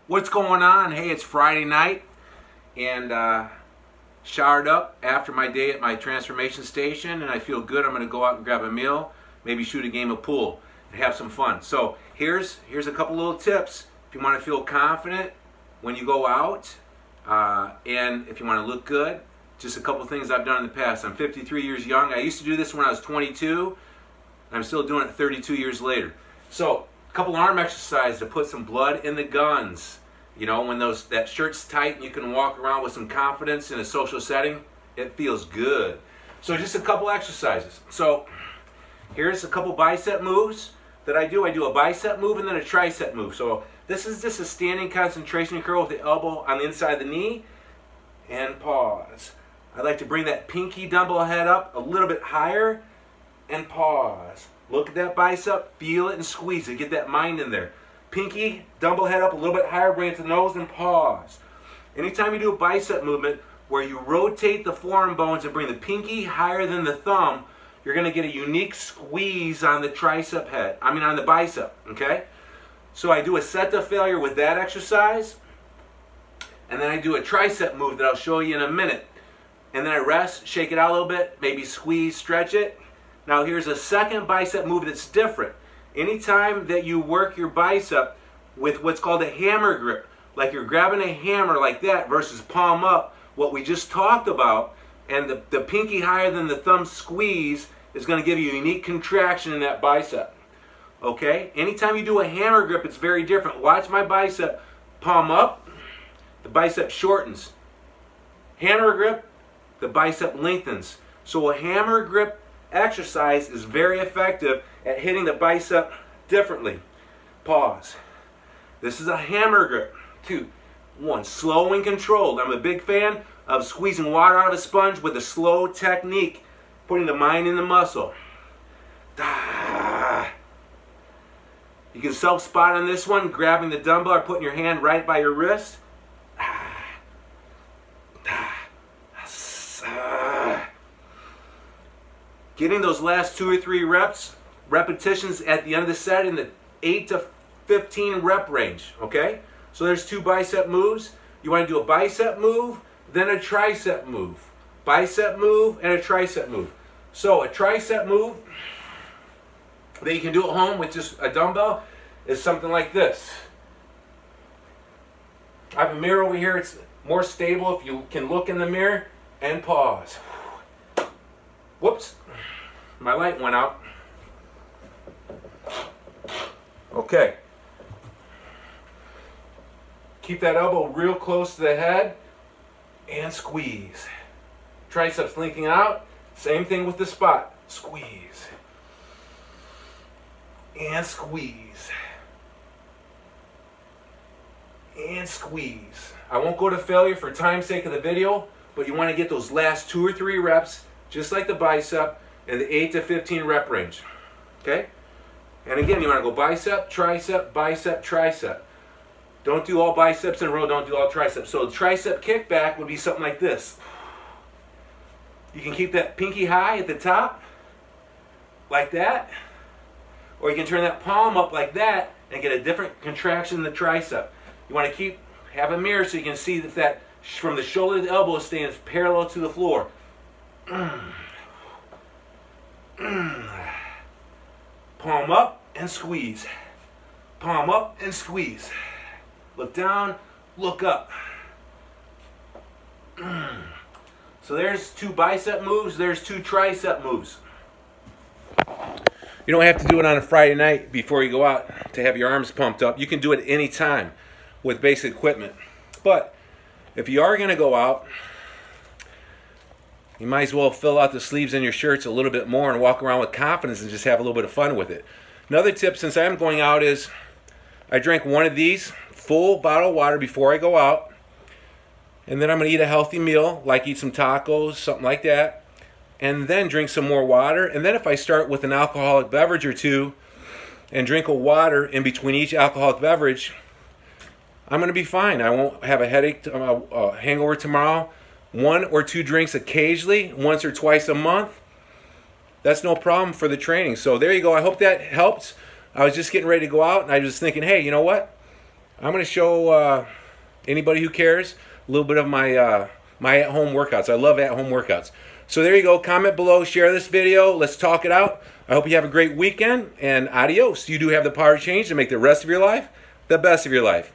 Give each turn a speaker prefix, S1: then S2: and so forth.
S1: What's going on? Hey, it's Friday night and showered up after my day at my transformation station, and I feel good. I'm going to go out and grab a meal, maybe shoot a game of pool and have some fun. So here's a couple little tips if you want to feel confident when you go out, and if you want to look good. Just a couple things I've done in the past. I'm 53 years young. I used to do this when I was 22. I'm still doing it 32 years later. So a couple arm exercises to put some blood in the guns. You know, when that shirt's tight and you can walk around with some confidence in a social setting, it feels good. So just a couple exercises. So here's a couple bicep moves that I do. I do a bicep move and then a tricep move. So this is just a standing concentration curl with the elbow on the inside of the knee and pause. I like to bring that pinky dumbbell head up a little bit higher and pause. Look at that bicep, feel it and squeeze it. Get that mind in there. Pinky, dumbbell head up a little bit higher, bring it to the nose and pause. Anytime you do a bicep movement where you rotate the forearm bones and bring the pinky higher than the thumb, you're going to get a unique squeeze on the tricep head. On the bicep, okay? So I do a set to failure with that exercise, and then I do a tricep move that I'll show you in a minute. And then I rest, shake it out a little bit, maybe squeeze, stretch it. Now here's a second bicep move that's different. Anytime that you work your bicep with what's called a hammer grip, like you're grabbing a hammer like that versus palm up, what we just talked about, and the pinky higher than the thumb squeeze is going to give you a unique contraction in that bicep. Okay? Anytime you do a hammer grip, it's very different. Watch my bicep, palm up, the bicep shortens. Hammer grip, the bicep lengthens. So a hammer grip exercise is very effective at hitting the bicep differently. Pause. This is a hammer grip. 2, 1. Slow and controlled. I'm a big fan of squeezing water out of a sponge with a slow technique, putting the mind in the muscle. You can self-spot on this one, grabbing the dumbbell or putting your hand right by your wrist. Getting those last 2 or 3 repetitions at the end of the set in the 8 to 15 rep range, okay? So there's 2 bicep moves. You want to do a bicep move, then a tricep move. Bicep move and a tricep move. So a tricep move that you can do at home with just a dumbbell is something like this. I have a mirror over here. It's more stable if you can look in the mirror and pause. Whoops. My light went out. Okay. Keep that elbow real close to the head and squeeze. Triceps linking out. Same thing with the spot. Squeeze. And squeeze. And squeeze. I won't go to failure for time's sake of the video, but you want to get those last 2 or 3 reps, just like the bicep, in the 8 to 15 rep range. Okay? And again, you want to go bicep, tricep, bicep, tricep. Don't do all biceps in a row, don't do all triceps. So the tricep kickback would be something like this. You can keep that pinky high at the top, like that. Or you can turn that palm up like that and get a different contraction in the tricep. You want to have a mirror so you can see if that from the shoulder to the elbow stands parallel to the floor. Palm up and squeeze. Palm up and squeeze. Look down, look up. So there's 2 bicep moves, there's 2 tricep moves. You don't have to do it on a Friday night before you go out to have your arms pumped up. You can do it any time with basic equipment. But if you are going to go out, you might as well fill out the sleeves in your shirts a little bit more and walk around with confidence and just have a little bit of fun with it. Another tip, since I am going out, is I drink one of these full bottle of water before I go out. And then I'm going to eat a healthy meal, like eat some tacos, something like that. And then drink some more water. And then if I start with an alcoholic beverage or 2 and drink a water in between each alcoholic beverage, I'm going to be fine. I won't have a headache, a hangover tomorrow. 1 or 2 drinks occasionally, once or twice a month. That's no problem for the training. So there you go. I hope that helps. I was just getting ready to go out, and I was thinking, hey, you know what? I'm going to show anybody who cares a little bit of my my at-home workouts. I love at-home workouts. So there you go. Comment below, share this video. Let's talk it out. I hope you have a great weekend, and adios. You do have the power to change to make the rest of your life the best of your life.